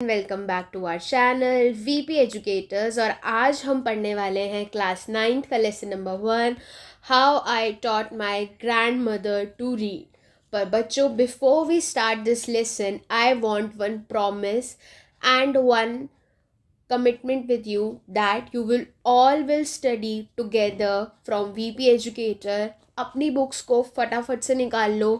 Welcome back to our channel VP educators. और आज हम पढ़ने वाले हैं क्लास 9th का lesson number 1, how I taught my grandmother to read. पर बच्चों, before we start this lesson I want one promise and one commitment with you that you will all will study together from VP Educator। अपनी books को फटाफट से निकाल लो,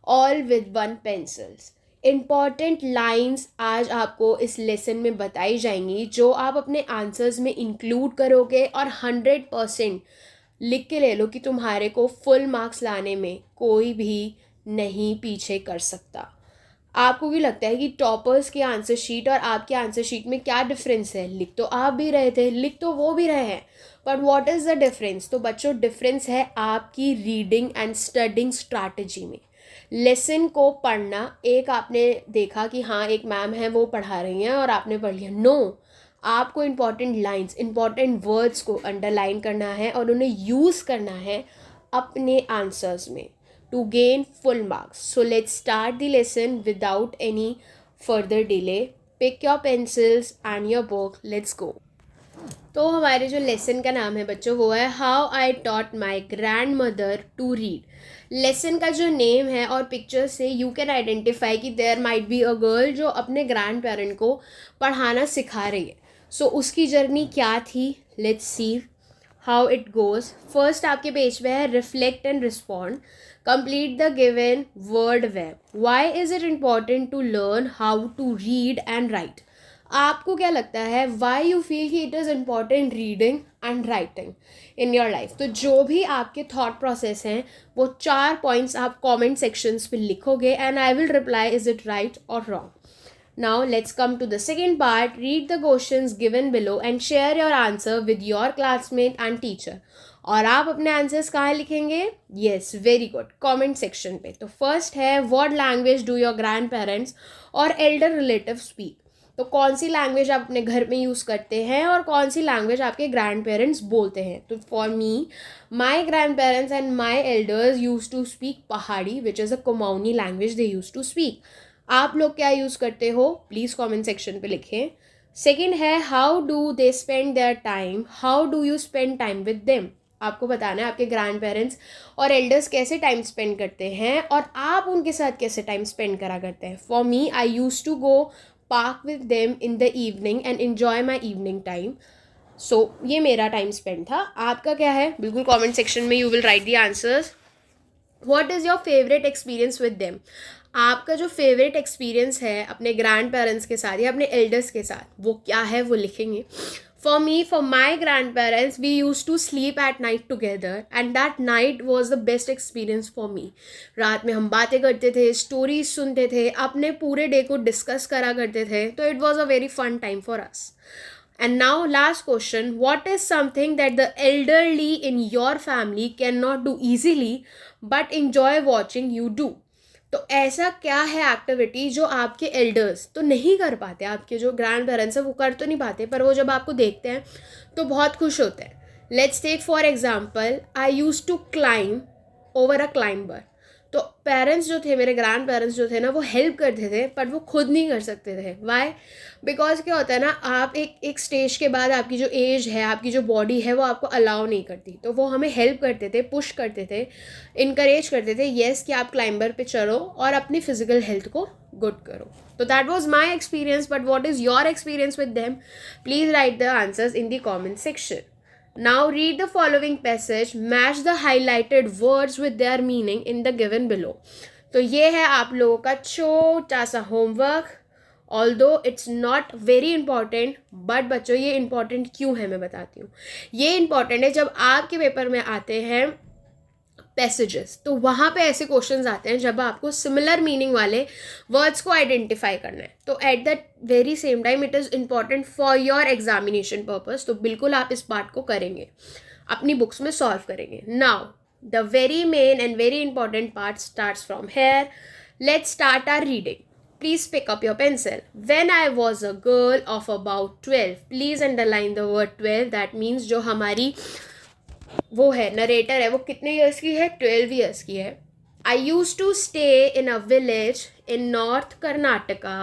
all with one pencils। Important lines आज आपको इस lesson में बताई जाएंगी जो आप अपने आंसर्स में इंक्लूड करोगे और 100% लिख के ले लो कि तुम्हारे को फुल मार्क्स लाने में कोई भी नहीं पीछे कर सकता। आपको भी लगता है कि टॉपर्स की आंसर शीट और आपकी आंसर शीट में क्या डिफरेंस है? लिख तो आप भी रहे थे, लिख तो वो भी रहे हैं, but what is the difference? तो बच्चों, डिफरेंस है आपकी रीडिंग एंड स्टडिंग स्ट्रैटेजी में। लेसन को पढ़ना, एक आपने देखा कि हाँ एक मैम है वो पढ़ा रही हैं और आपने पढ़ लिया। नो, आपको इम्पॉर्टेंट लाइंस, इम्पॉर्टेंट वर्ड्स को अंडरलाइन करना है और उन्हें यूज़ करना है अपने आंसर्स में to gain full marks. So let's start the lesson without any further delay. Pick your pencils and your book. Let's go. तो हमारे जो लेसन का नाम है बच्चों वो है how I taught my grandmother to read. Lesson का जो नेम है और पिक्चर से यू कैन आइडेंटिफाई कि there might be a girl जो अपने ग्रैंड पेरेंट को पढ़ाना सिखा रही है। सो उसकी जर्नी क्या थी? Let's see how it goes. First आपके पेज पे है reflect and respond. Complete the given word web. Why is it important to learn how to read and write? आपको क्या लगता है why you feel कि it is important reading and writing in your life? तो जो भी आपके thought process हैं वो 4 points आप comment sections पे लिखोगे and I will reply is it right or wrong. Now let's come to the second part. Read the questions given below and share your answer with your classmate and teacher. और आप अपने answers कहाँ लिखेंगे? Yes, very good, comment section पे। तो first है what language do your grand parents और Elder relative speak. तो कौन सी लैंग्वेज आप अपने घर में यूज़ करते हैं और कौन सी लैंग्वेज आपके ग्रैंड पेरेंट्स बोलते हैं? तो for me, my grand parents and my elders use to speak Pahari which is a Kumaoni language they use to speak. आप लोग क्या यूज़ करते हो? प्लीज़ कमेंट सेक्शन पे लिखें। सेकेंड है how do they spend their time, how do you spend time with them. आपको बताना है आपके ग्रैंड पेरेंट्स और एल्डर्स कैसे टाइम स्पेंड करते हैं और आप उनके साथ कैसे टाइम स्पेंड करा करते हैं। For me, I use to go park with them in the evening and enjoy my evening time. So ये मेरा टाइम स्पेंड था। आपका क्या है? बिल्कुल कमेंट सेक्शन में you will write the answers. What is your favourite experience with them? आपका जो फेवरेट एक्सपीरियंस है अपने ग्रैंड पेरेंट्स के साथ या अपने एल्डर्स के साथ वो क्या है, वो लिखेंगे। For me, for my grandparents, we used to sleep at night together and that night was the best experience for me. रात में हम बातें करते थे, स्टोरीज सुनते थे, अपने पूरे डे को डिस्कस करा करते थे, तो it was a very fun time for us. And now last question, what is something that the elderly in your family cannot do easily but enjoy watching you do? तो ऐसा क्या है activity जो आपके एल्डर्स तो नहीं कर पाते, आपके जो ग्रैंड पेरेंट्स हैं वो कर तो नहीं पाते, पर वो जब आपको देखते हैं तो बहुत खुश होते हैं। Let's take for example, I use to climb over a climber. तो पेरेंट्स जो थे, मेरे ग्रैंड पेरेंट्स जो थे ना, वो हेल्प करते थे बट वो खुद नहीं कर सकते थे। वाई? बिकॉज क्या होता है ना, आप एक स्टेज के बाद आपकी जो एज है, आपकी जो बॉडी है वो आपको अलाउ नहीं करती, तो वो हमें हेल्प करते थे, पुश करते थे, इनकरेज करते थे येस कि आप क्लाइंबर पे चढ़ो और अपनी फिजिकल हेल्थ को गुड करो। तो that was my experience, but what is your experience with them? Please write the answers in the comment section. Now read the following passage, match the highlighted words with their meaning in the given below. तो ये है आप लोगों का छोटा सा homework, although it's not very important, but बच्चों ये इंपॉर्टेंट क्यों है मैं बताती हूँ। ये इंपॉर्टेंट है जब आपके पेपर में आते हैं पैसेजेस, तो वहाँ पे ऐसे क्वेश्चंस आते हैं जब आपको सिमिलर मीनिंग वाले वर्ड्स को आइडेंटिफाई करना है। तो at the very same time it is important for your examination purpose. तो बिल्कुल आप इस पार्ट को करेंगे, अपनी बुक्स में सॉल्व करेंगे। Now the very main and very important part starts from here. Let's start our reading. Please pick up your pencil. When I was a girl of about 12, please underline the word 12. That means जो हमारी वो है narrator है वो कितने years की है? 12 years की है. I use to stay in a village in north Karnataka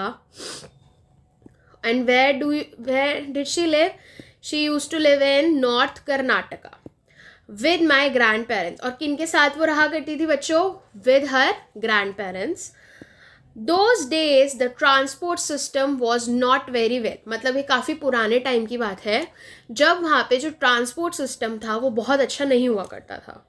And where did she live? She used to live in North Karnataka with my grandparents. और किन के साथ वो रहा करती थी बच्चों? With her grandparents. Those days the transport system was not very well. मतलब ये काफ़ी पुराने टाइम की बात है जब वहाँ पे जो ट्रांसपोर्ट सिस्टम था वो बहुत अच्छा नहीं हुआ करता था.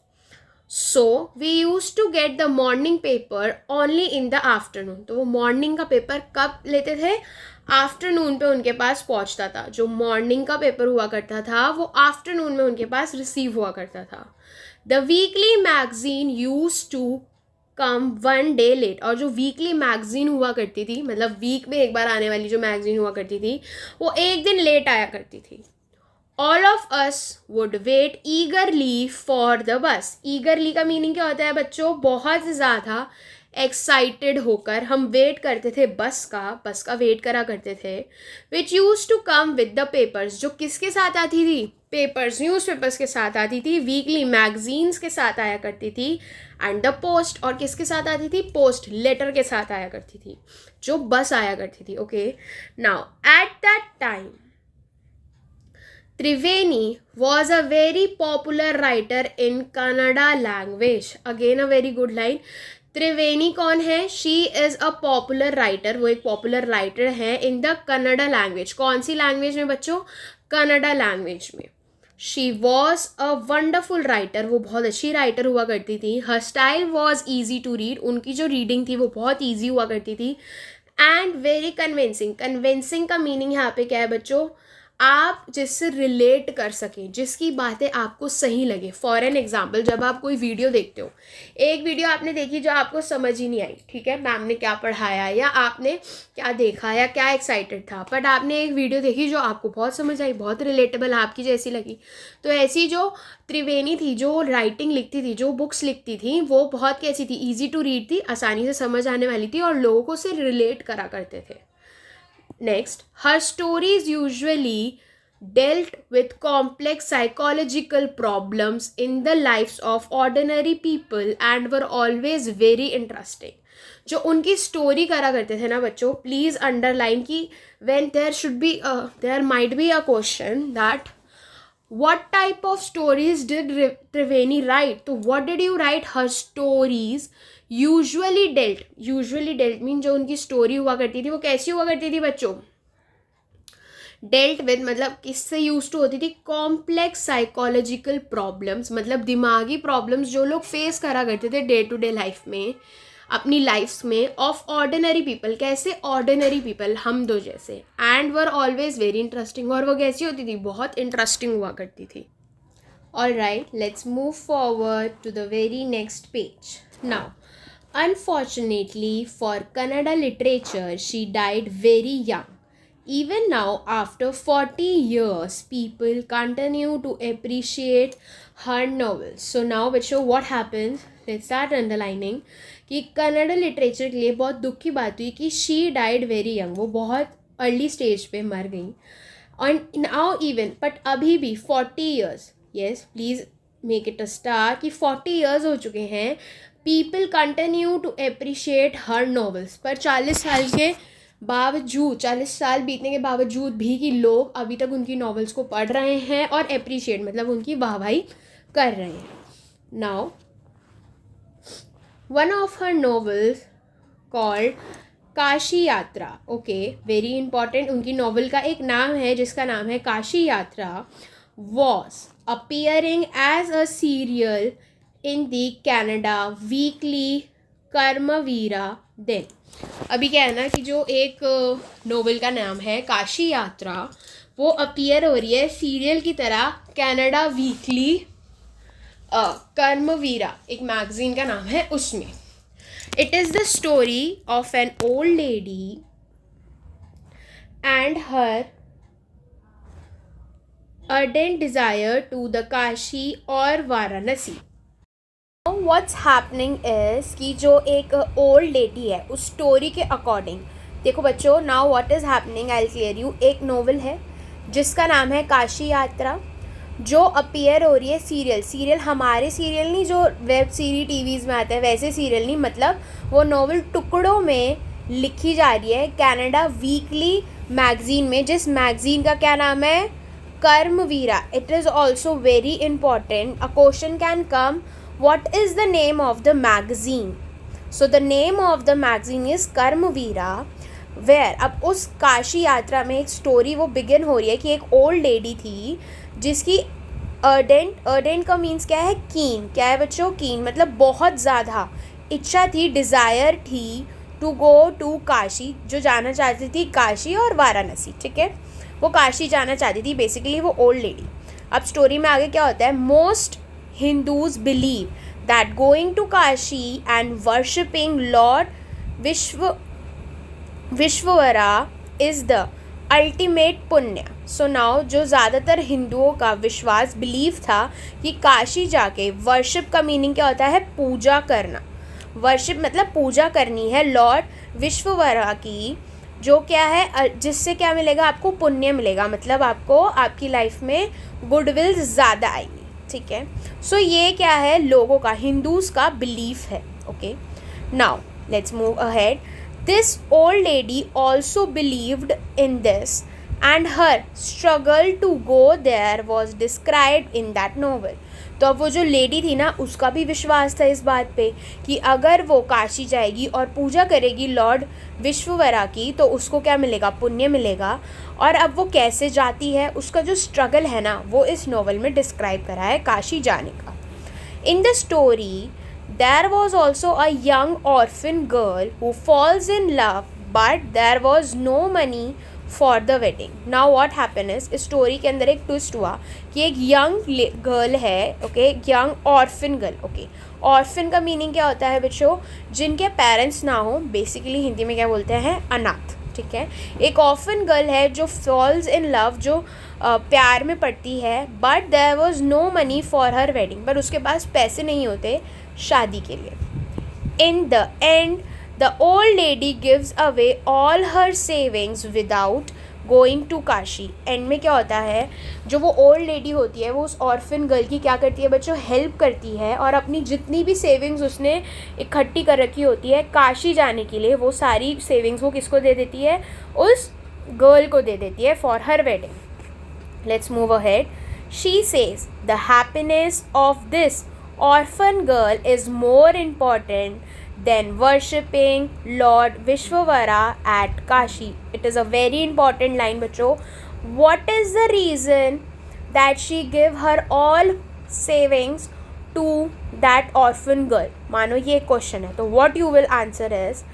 So we used to get the morning paper only in the afternoon. तो वो मॉर्निंग का पेपर कब लेते थे? आफ्टरनून पे उनके पास पहुंचता था. जो मॉर्निंग का पेपर हुआ करता था वो आफ्टरनून में उनके पास रिसीव हुआ करता था. The weekly magazine use to come 1 day late. और जो वीकली मैगजीन हुआ करती थी, मतलब वीक में एक बार आने वाली जो मैगजीन हुआ करती थी वो एक दिन लेट आया करती थी. All of us would wait eagerly for the bus. Eagerly का मीनिंग क्या होता है बच्चों? बहुत ज़्यादा एक्साइटेड होकर हम वेट करते थे बस का वेट करा करते थे. Which used to come with the papers. जो किसके साथ आती थी? पेपर्स, न्यूज़पेपर्स के साथ आती थी. वीकली मैगजीन्स के साथ आया करती थी. एंड द पोस्ट, और किसके साथ आती थी? पोस्ट, लेटर के साथ आया करती थी जो बस आया करती थी. Okay, now at that time Triveni was a very popular writer in Kannada language. Again a very good line. त्रिवेणी कौन है? She is a popular writer. वो एक popular writer है in the Kannada language. कौन सी language में बच्चों? Kannada language में. She was a wonderful writer. वो बहुत अच्छी writer हुआ करती थी. Her style was easy to read. उनकी जो reading थी वो बहुत easy हुआ करती थी. And very convincing. Convincing का meaning यहाँ पे क्या है बच्चों? आप जिससे रिलेट कर सकें, जिसकी बातें आपको सही लगे. फॉर एन एग्जाम्पल, जब आप कोई वीडियो देखते हो, एक वीडियो आपने देखी जो आपको समझ ही नहीं आई, ठीक है, मैम ने क्या पढ़ाया या आपने क्या देखा या क्या एक्साइटेड था, बट आपने एक वीडियो देखी जो आपको बहुत समझ आई, बहुत रिलेटेबल आपकी जैसी लगी. तो ऐसी जो त्रिवेणी थी, जो राइटिंग लिखती थी, जो बुक्स लिखती थी, वो बहुत कैसी थी? ईजी टू रीड थी, आसानी से समझ आने वाली थी और लोगों को से रिलेट करा करते थे. Next, her stories usually dealt with complex psychological problems in the lives of ordinary people and were always very interesting. जो उनकी स्टोरी करा करते थे ना बच्चों, प्लीज़ अंडरलाइन कि when there might be a question that what type of stories did Triveni write? तो what did you write? Her stories usually dealt mean जो उनकी स्टोरी हुआ करती थी वो कैसी हुआ करती थी बच्चों? डेल्ट विद मतलब किससे यूज टू होती थी? कॉम्प्लेक्स साइकोलॉजिकल प्रॉब्लम्स, मतलब दिमागी प्रॉब्लम्स जो लोग फेस करा करते थे डे टू डे लाइफ में, अपनी लाइफ्स में, ऑफ ऑर्डिनरी पीपल. कैसे? ऑर्डिनरी पीपल, हम दो जैसे. And were always very interesting, और वो कैसी होती थी? बहुत इंटरेस्टिंग हुआ करती थी. Alright, let's move forward to the very next page. Now, unfortunately for Kannada literature, she died very young. Even now, after 40 years, people continue to appreciate her novels. So now, बच्चों, what happens? Let's start underlining कि Kannada literature के लिए बहुत दुख की बात हुई कि she died very young. वो बहुत अर्ली स्टेज पे मर गई. And now even, but अभी भी 40 years, yes, please make it a star, कि 40 years हो चुके हैं. People continue to appreciate her novels. पर 40 साल के बावजूद, 40 साल बीतने के बावजूद भी कि लोग अभी तक उनकी नॉवेल्स को पढ़ रहे हैं और अप्रिशिएट मतलब उनकी वाहवाही कर रहे हैं. Now one of her novels called Kashi Yatra. Okay, very important. उनकी नॉवेल का एक नाम है जिसका नाम है Kashi Yatra. Was appearing as a serial in the Kannada weekly Karmaveera दिन. अभी क्या है ना कि जो एक नोवेल का नाम है काशी यात्रा, वो अपीयर हो रही है सीरियल की तरह कनाडा वीकली कर्मवीरा, एक मैगजीन का नाम है, उसमें. It is the story of an old lady and her ardent desire to the Kashi और वाराणसी. व्हाट्स हैपनिंग इज़ कि जो एक ओल्ड लेडी है उस स्टोरी के अकॉर्डिंग, देखो बच्चों, now what is happening, I will clear you. एक नोवेल है जिसका नाम है काशी यात्रा, जो अपीयर हो रही है सीरियल हमारे सीरियल नहीं जो वेब सीरीज टीवीज़ में आता है वैसे सीरियल नहीं, मतलब वो नोवेल टुकड़ों में लिखी जा रही है कनाडा वीकली मैगजीन में, जिस मैगजीन का क्या नाम है, Karmaveera. It is also very important. A question can come, what is the name of the magazine. So the name of the magazine is Karmaveera. Where, अब उस काशी यात्रा में एक स्टोरी वो बिगिन हो रही है कि एक ओल्ड लेडी थी जिसकी अर्डेंट का मीन्स क्या है, कीन. क्या है बच्चों, कीन मतलब बहुत ज़्यादा इच्छा थी, डिज़ायर थी टू गो टू काशी, जो जाना चाहती थी काशी और वाराणसी. ठीक है, वो काशी जाना चाहती थी बेसिकली वो ओल्ड लेडी. अब स्टोरी में आगे क्या होता है, most Hindus believe that going to Kashi and worshipping lord Vishwavara is the ultimate पुण्य. सो नाउ जो ज़्यादातर हिंदुओं का विश्वास, बिलीव था कि काशी जाके, वर्शिप का मीनिंग क्या होता है, पूजा करना. वर्शिप मतलब पूजा करनी है लॉर्ड विश्ववरा की, जो क्या है, जिससे क्या मिलेगा आपको, पुण्य मिलेगा. मतलब आपको आपकी लाइफ में गुडविल ज़्यादा आएगी. ठीक है, सो ये क्या है, लोगों का, हिंदूज़ का बिलीफ है. Okay, now let's move ahead. This old lady also believed in this, and her struggle to go there was described in that novel. तो अब वो जो लेडी थी ना, उसका भी विश्वास था इस बात पे कि अगर वो काशी जाएगी और पूजा करेगी लॉर्ड विश्ववरा की तो उसको क्या मिलेगा, पुण्य मिलेगा. और अब वो कैसे जाती है, उसका जो स्ट्रगल है ना, वो इस नॉवल में डिस्क्राइब करा है काशी जाने का. इन the story there was also a young orphan girl who falls in love, but there was no money for the wedding. Now what happened is, इस स्टोरी के अंदर एक ट्विस्ट हुआ कि एक यंग गर्ल है. Okay, young orphan girl. Okay, orphan का meaning क्या होता है बच्चों, जिनके पेरेंट्स ना हो, बेसिकली हिंदी में क्या बोलते हैं, अनाथ. ठीक है, एक ऑर्फन गर्ल है जो फॉल्स इन लव, जो प्यार में पड़ती है. But there was no money for her wedding, पर उसके पास पैसे नहीं होते शादी के लिए. In the end the old lady gives away all her savings without going to Kashi. End में क्या होता है, जो वो ओल्ड लेडी होती है वो उस ऑर्फन गर्ल की क्या करती है बच्चों, हेल्प करती है, और अपनी जितनी भी सेविंग्स उसने इकट्ठी कर रखी होती है काशी जाने के लिए, वो सारी सेविंग्स वो किसको दे देती है, उस गर्ल को दे देती है for her wedding. Let's move ahead. She says the happiness of this orphan girl is more important than worshipping Lord Vishwavara at Kashi. It is a very important line बच्चों. What is the reason that she give her all savings to that orphan girl? मानो ये question है, तो what you will answer is,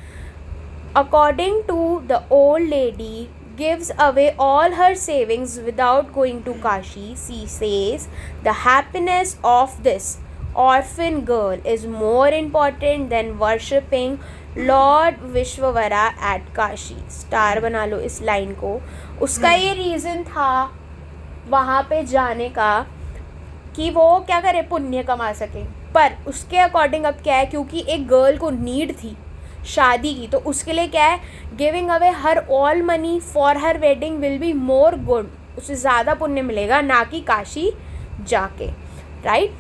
according to the old lady gives away all her savings without going to Kashi, she says the happiness of this orphan girl is more important than worshipping Lord Vishwavara at Kashi. Star बना लो इस line को. उसका ये reason था वहाँ पे जाने का कि वो क्या करे, पुण्य कमा सके. पर उसके अकॉर्डिंग अब क्या है, क्योंकि एक गर्ल को नीड थी शादी की, तो उसके लिए क्या है, giving away her all money for her wedding will be more good. उसे ज़्यादा पुण्य मिलेगा ना कि काशी जाके. Right,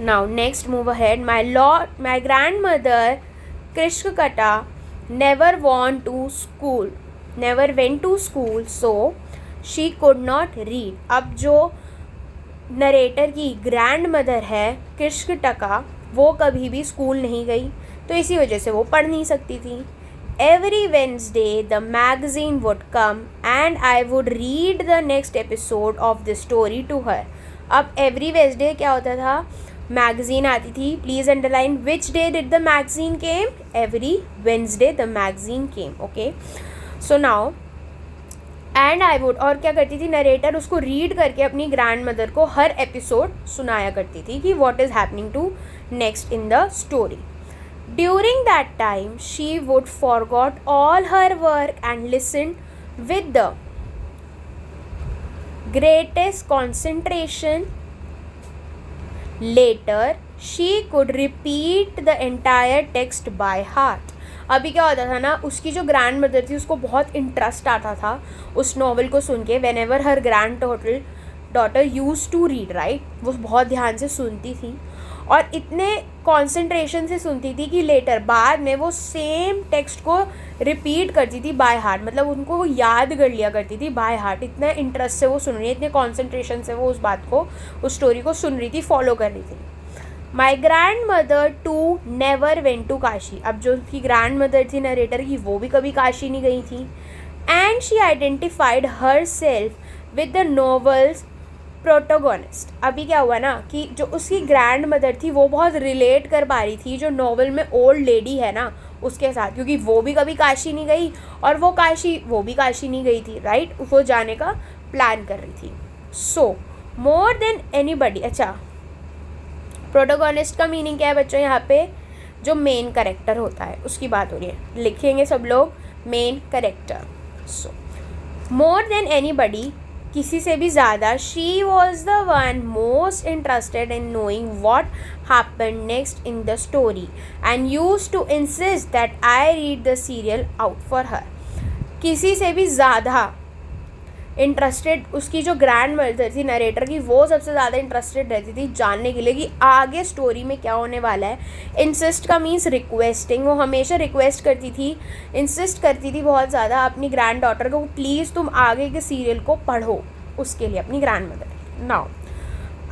now next move ahead. My grandmother Krishkakata never went to school, so she could not read. अब जो नरेटर की ग्रैंड मदर है कृष्णटका, वो कभी भी स्कूल नहीं गई, तो इसी वजह से वो पढ़ नहीं सकती थी. Every Wednesday the magazine would come and I would read the next episode of the story to her. अब every Wednesday क्या होता था, मैगज़ीन आती थी. Please underline which day did the magazine came, every Wednesday the magazine came. Okay, so now and I would, और क्या करती थी, नरेटर उसको रीड करके अपनी ग्रैंड मदर को हर एपिसोड सुनाया करती थी कि what is happening to next in the story. During that time she would forgot all her work and listen with the greatest concentration. Later, she could repeat the entire text by heart. अभी क्या होता था ना, उसकी जो grand mother थी उसको बहुत इंटरेस्ट आता था उस नॉवल को सुन के. Whenever her granddaughter use to read, right, वो बहुत ध्यान से सुनती थी और इतने कॉन्सेंट्रेशन से सुनती थी कि लेटर बाद में वो सेम टेक्स्ट को रिपीट करती थी बाय हार्ट, मतलब उनको वो याद कर लिया करती थी बाय हार्ट। इतना इंटरेस्ट से वो सुन रही है, इतने कॉन्सेंट्रेशन से वो उस बात को, उस स्टोरी को सुन रही थी, फॉलो कर रही थी। My grandmother too never went to Kashi. अब जो उसकी ग्रैंड मदर थी नरेटर की, वो भी कभी काशी नहीं गई थी। And she identified her self with the novels protagonist. अभी क्या हुआ ना कि जो उसकी ग्रैंड मदर थी वो बहुत रिलेट कर पा रही थी जो नॉवल में ओल्ड लेडी है ना उसके साथ, क्योंकि वो भी कभी काशी नहीं गई और वो भी काशी नहीं गई थी, राइट। वो जाने का प्लान कर रही थी। सो मोर देन एनीबडी। अच्छा, प्रोटोगोनिस्ट का मीनिंग क्या है बच्चों? यहाँ पे जो मेन कैरेक्टर होता है उसकी बात हो रही है, लिखेंगे सब लोग main character. So more than anybody, किसी से भी ज़्यादा, she was the one most interested in knowing what happen next in the story and use to insist that I read the serial out for her. किसी से भी ज़्यादा interested उसकी जो ग्रैंड मदर थी नरेटर की, वो सबसे ज़्यादा इंटरेस्टेड रहती थी जानने के लिए कि आगे स्टोरी में क्या होने वाला है। इंसिस्ट का मीन्स रिक्वेस्टिंग, वो हमेशा रिक्वेस्ट करती थी, इंसिस्ट करती थी बहुत ज़्यादा अपनी ग्रैंड डॉटर को, प्लीज़ तुम आगे के सीरियल को पढ़ो, उसके लिए अपनी grand mother. Now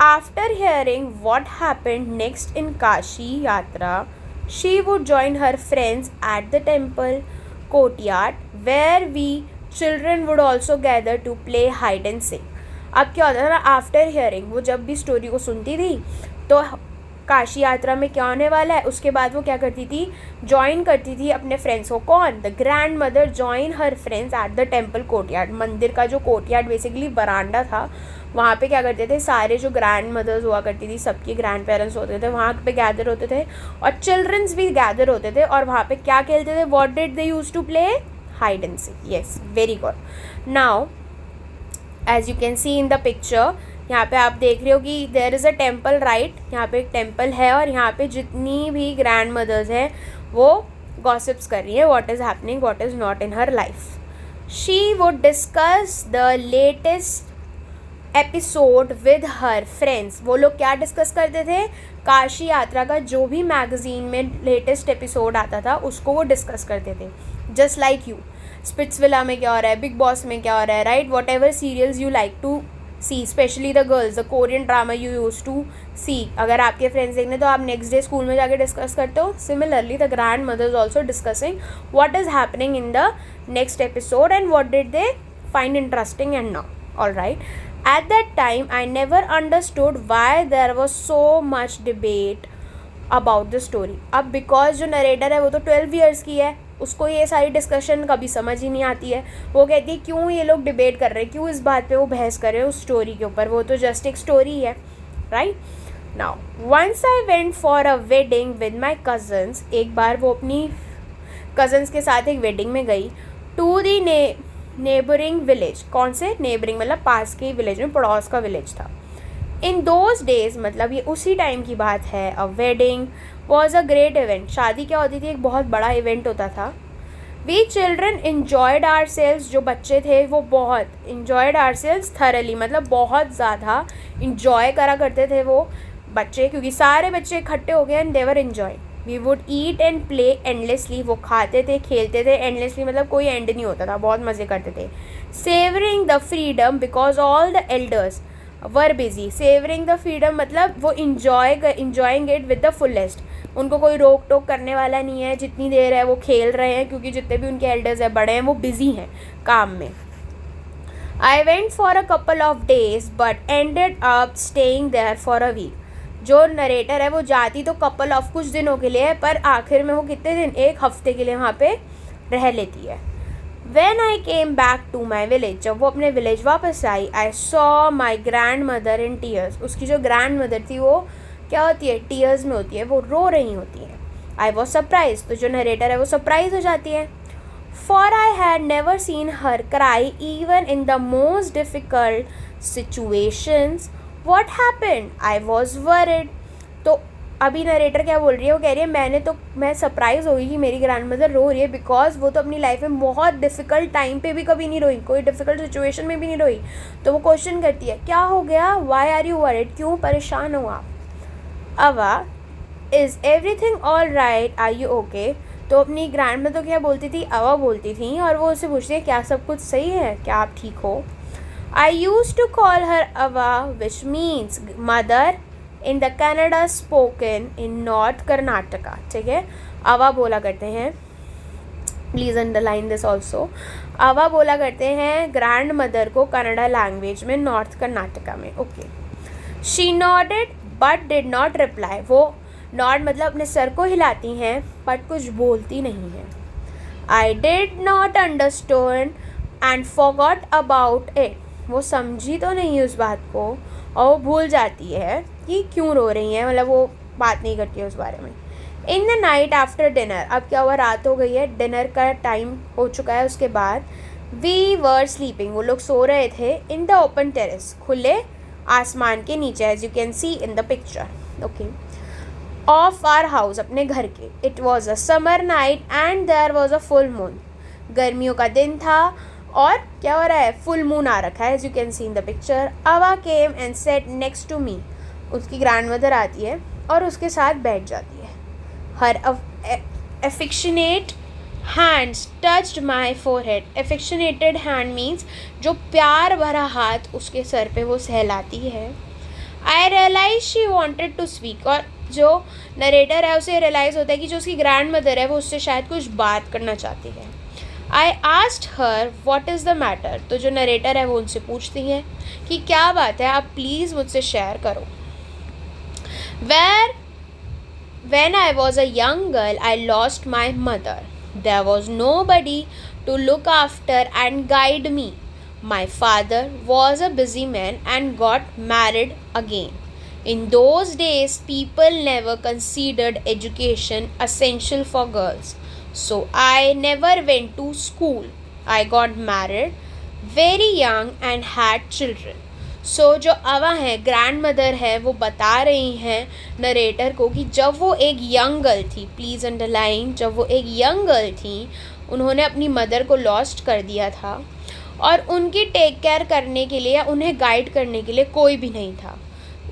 after hearing what happened next in Kashi Yatra, she would join her friends at the temple courtyard where we children would also gather to play hide and seek. अब क्या होता था ना, आफ्टर हियरिंग, वो जब भी story को सुनती थी तो काशी यात्रा में क्या होने वाला है उसके बाद वो क्या करती थी, ज्वाइन करती थी अपने फ्रेंड्स को। कौन? The grand mother join her friends at the temple courtyard. मंदिर का जो कोर्टयार्ड बेसिकली बरांडा था, वहाँ पे क्या करते थे, सारे जो ग्रैंड मदर्स हुआ करती थी, सबके ग्रैंड पेरेंट्स होते थे, वहाँ पे गैदर होते थे और चिल्ड्रंस भी गैदर होते थे और वहाँ पे क्या खेलते थे? What did they use to play? Hide and seek. Yes, very good. Now as you can see in the picture, यहाँ पे आप देख रहे हो कि there is a temple, right. यहाँ पे एक टेम्पल है और यहाँ पे जितनी भी ग्रैंड मदर्स हैं वो गॉसिप्स कर रही है what is happening, what is not in her life. She would discuss the latest episode with her friends. वो लोग क्या डिस्कस करते थे? काशी यात्रा का जो भी मैगजीन में लेटेस्ट एपिसोड आता था उसको वो डिस्कस करते थे। जस्ट लाइक यू, स्पिट्सविला में क्या हो रहा है, बिग बॉस में क्या हो रहा है, right. Whatever serials you like to see, specially the girls, the Korean drama you use to see. अगर आपके फ्रेंड्स देखने तो आप नेक्स्ट डे स्कूल में जाके डिस्कस करते हो। Similarly the grandmothers also discussing what is happening in the next episode and what did they find interesting and not. All right, at that time I never understood why there was so much debate about the story. अब because जो narrator है वो तो 12 years की है, उसको ये सारी डिस्कशन कभी समझ ही नहीं आती है। वो कहती है क्यों ये लोग डिबेट कर रहे हैं, क्यों इस बात पे वो बहस कर रहे हैं उस स्टोरी के ऊपर, वो तो जस्ट एक स्टोरी है, right. Now once I went for a wedding with my cousins, एक बार वो अपनी कजन्स के साथ एक वेडिंग में गई। टू दी नेबरिंग विलेज, कौन से नेबरिंग मतलब पास के विलेज में, पड़ोस का विलेज था। इन दोज डेज, मतलब ये उसी टाइम की बात है, a wedding was a great event. शादी क्या होती थी, एक बहुत बड़ा इवेंट होता था। We children enjoyed ourselves, जो बच्चे थे वो बहुत इन्जॉयड आवर सेल्स थरली, मतलब बहुत ज़्यादा इन्जॉय करा करते थे वो बच्चे, क्योंकि सारे बच्चे इकट्ठे हो गए and there enjoy. We would eat and play endlessly, वो खाते थे खेलते थे एंडलेसली, मतलब कोई एंड नहीं होता था, बहुत मज़े करते थे। Savouring the freedom because all the elders were busy. Savouring the freedom मतलब वो enjoying it with the fullest, उनको कोई रोक टोक करने वाला नहीं है, जितनी देर है वो खेल रहे हैं, क्योंकि जितने भी उनके एल्डर्स हैं बड़े हैं वो बिजी हैं काम में। I went for a couple of days but ended up staying there for a week. जो नरेटर है वो जाती तो कपल ऑफ कुछ दिनों के लिए है, पर आखिर में वो कितने दिन, एक हफ्ते के लिए वहाँ पे रह लेती है। When I came back to my village, जब वो अपने विलेज वापस आई, I saw my grandmother in tears। उसकी जो ग्रैंड मदर थी वो क्या होती है, टीयर्स में होती है, वो रो रही होती है। I was surprised, तो जो नरेटर है वो सरप्राइज हो जाती है। For I had never seen her cry even in the most difficult situations. What happened? I was worried। तो अभी नरेटर क्या बोल रही है, वो कह रही है मैं सरप्राइज़ हुई कि मेरी ग्रैंड मदर रो रही है, बिकॉज वो तो अपनी लाइफ में बहुत डिफ़िकल्ट टाइम पे भी कभी नहीं रोई, कोई डिफ़िकल्ट सिचुएशन में भी नहीं रोई। तो वो क्वेश्चन करती है क्या हो गया, वाई आर यू वरिड, क्यों परेशान हो आप। अब is everything all right, are you okay? तो अपनी ग्रैंड मदर क्या बोलती थी? अवा बोलती थी, और वो उससे पूछती है क्या सब कुछ सही है, क्या आप ठीक हो? आई यूज टू कॉल हर अवा which means mother in the Canada spoken in north Karnataka, ठीक है? अवा बोला करते हैं, प्लीज़ अंडरलाइन दिस ऑल्सो, अवा बोला करते हैं ग्रैंड मदर को कनाडा लैंग्वेज में नॉर्थ कर्नाटका में, okay. She nodded but did not reply, वो नॉड मतलब अपने सर को हिलाती हैं बट कुछ बोलती नहीं है। I did not understand and forgot about it, वो समझी तो नहीं उस बात को और वो भूल जाती है कि क्यों रो रही है, मतलब वो बात नहीं करती है उस बारे में। In the night after dinner, अब क्या हुआ, रात हो गई है, डिनर का टाइम हो चुका है, उसके बाद वी वर स्लीपिंग, वो लोग सो रहे थे, इन द ओपन टेरेस, खुले आसमान के नीचे, as you can see in the picture, okay, of our house, अपने घर के। It was a summer night and there was a full moon, गर्मियों का दिन था और क्या हो रहा है, फुल मून आ रखा है, as you can see in the picture. Ava came and set next to me, उसकी ग्रैंड मदर आती है और उसके साथ बैठ जाती है। हर affectionate hands touched my forehead, affectionated hand means जो प्यार भरा हाथ उसके सर पे वो सहलाती है। I realized she wanted to speak, और जो नरेटर है उसे रियलाइज़ होता है कि जो उसकी ग्रैंड मदर है वो उससे शायद कुछ बात करना चाहती है। I asked her what is the matter, तो जो नरेटर है वो उनसे पूछती है कि क्या बात है, आप प्लीज़ मुझसे शेयर करो। When I was a young girl, I lost my mother. There was nobody to look after and guide me. My father was a busy man and got married again. In those days, people never considered education essential for girls. So I never went to school. I got married very young and had children. सो जो अवा है grand mother है वो बता रही हैं narrator को कि जब वो एक यंग गर्ल थी, प्लीज़ अंडरलाइन, जब वो एक यंग गर्ल थी उन्होंने अपनी मदर को लॉस्ट कर दिया था और उनकी टेक केयर करने के लिए या उन्हें गाइड करने के लिए कोई भी नहीं था।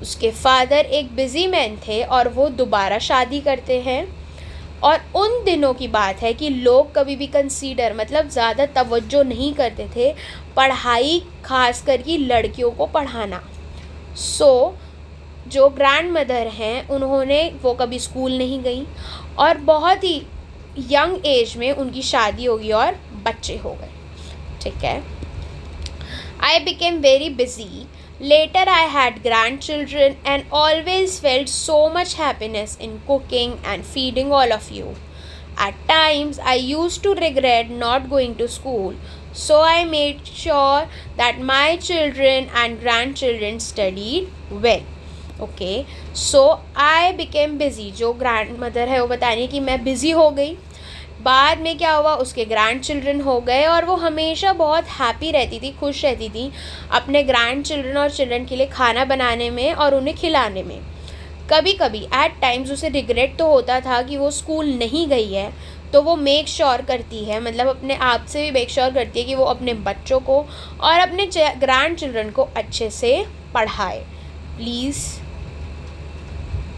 उसके फादर एक बिज़ी मैन थे और वो दोबारा शादी करते हैं, और उन दिनों की बात है कि लोग कभी भी कंसीडर मतलब ज़्यादा तवज्जो नहीं करते थे पढ़ाई, खास करके लड़कियों को पढ़ाना। सो जो ग्रैंड मदर हैं उन्होंने वो कभी स्कूल नहीं गई और बहुत ही यंग एज में उनकी शादी हो गई और बच्चे हो गए, ठीक है। I became very busy. Later I had grandchildren and always felt so much happiness in cooking and feeding all of you. At times I used to regret not going to school, so I made sure that my children and grandchildren studied well. Okay, so I became busy. जो grandmother है वो बता रही है कि मैं busy हो गई। बाद में क्या हुआ, उसके ग्रैंड चिल्ड्रन हो गए और वो हमेशा बहुत हैप्पी रहती थी, खुश रहती थी अपने ग्रैंड चिल्ड्रन और चिल्ड्रन के लिए खाना बनाने में और उन्हें खिलाने में। कभी कभी एट टाइम्स उसे रिग्रेट तो होता था कि वो स्कूल नहीं गई है, तो वो मेक श्योर करती है, मतलब अपने आप से भी मेक श्योर करती है कि वो अपने बच्चों को और अपने ग्रैंड चिल्ड्रन को अच्छे से पढ़ाए। Please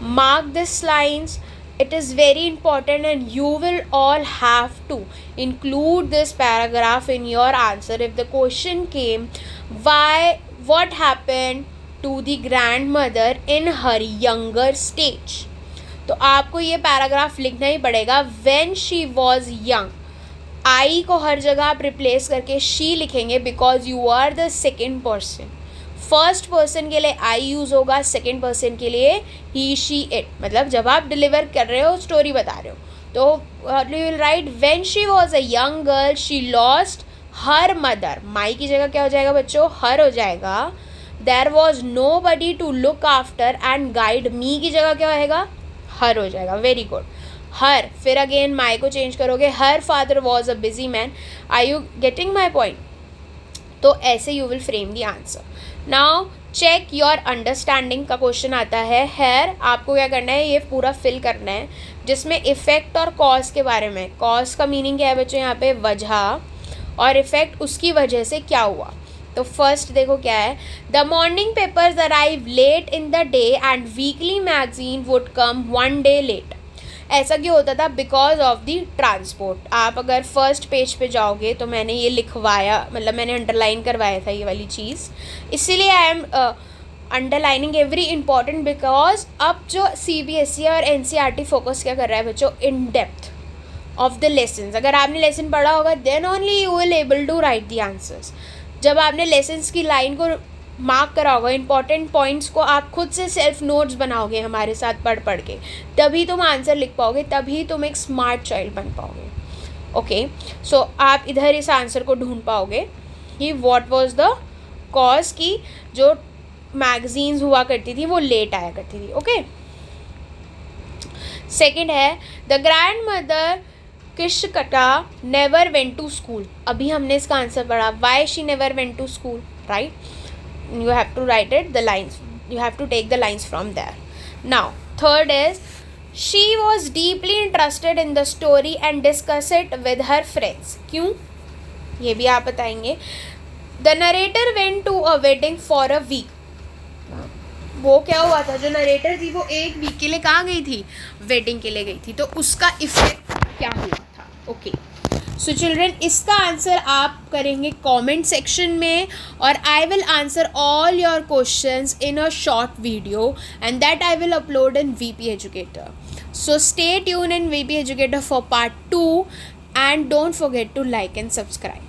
mark this lines. It is very important and you will all have to include this paragraph in your answer if the question came, what happened to the grandmother in her younger stage. तो आपको ये paragraph लिखना ही पड़ेगा when she was young. I को हर जगह आप replace करके she लिखेंगे because you are the second person. First person के लिए आई यूज़ होगा, सेकेंड पर्सन के लिए ही शी इट, मतलब जब आप डिलीवर कर रहे हो स्टोरी बता रहे हो तो you will write when she was a young girl she lost her mother. My की जगह क्या हो जाएगा बच्चों, हर हो जाएगा. There was nobody to look after and guide me की जगह क्या होएगा, हर हो जाएगा. Very good. हर, फिर अगेन माई को चेंज करोगे, her father was a busy man. Are you getting my point? तो ऐसे you will frame the answer. Now check your understanding का क्वेश्चन आता है. हेयर आपको क्या करना है, ये पूरा फिल करना है जिसमें इफ़ेक्ट और कॉज के बारे में. कॉज का मीनिंग क्या है बच्चों, यहाँ पे वजह, और इफ़ेक्ट उसकी वजह से क्या हुआ. तो फर्स्ट देखो क्या है, the morning papers arrive late in the day and weekly magazine would come 1 day late. ऐसा क्यों होता था? Because of the transport. आप अगर फर्स्ट पेज पे जाओगे तो मैंने ये लिखवाया, मतलब मैंने अंडरलाइन करवाया था ये वाली चीज़, इसीलिए I am underlining every important, because अब जो CBSE और NCERT फोकस क्या कर रहा है बच्चों, in depth of the lessons. अगर आपने लेसन पढ़ा होगा then only you will able to write the answers. जब आपने लेसन्स की लाइन को मार्क करा होगा, इंपॉर्टेंट पॉइंट्स को आप खुद से सेल्फ नोट्स बनाओगे हमारे साथ पढ़ पढ़ के, तभी तुम आंसर लिख पाओगे, तभी तुम एक स्मार्ट चाइल्ड बन पाओगे। ओके, सो आप इधर इस आंसर को ढूंढ पाओगे कि व्हाट वाज द कॉज की जो मैगजीन्स हुआ करती थी वो लेट आया करती थी। ओके, सेकंड है द ग्रैंड मदर किशकटा नेवर वेंट टू स्कूल। अभी हमने इसका आंसर पढ़ा, why she never went to school, right? You have to write it, the lines, you have to take the lines from there. Now third is she was deeply interested in the story and discuss it with her friends। क्यों, ये भी आप बताएंगे। The narrator went to a wedding for a week। वो क्या हुआ था, जो नरेटर थी वो एक वीक के लिए कहाँ गई थी, वेडिंग के लिए गई थी, तो उसका इफेक्ट क्या हुआ था। ओके, सो चिल्ड्रन इसका आंसर आप करेंगे कमेंट सेक्शन में, और I will answer all your questions in a short video and that I will upload in VP Educator। So stay tune in VP Educator for part 2 and don't forget to like and subscribe।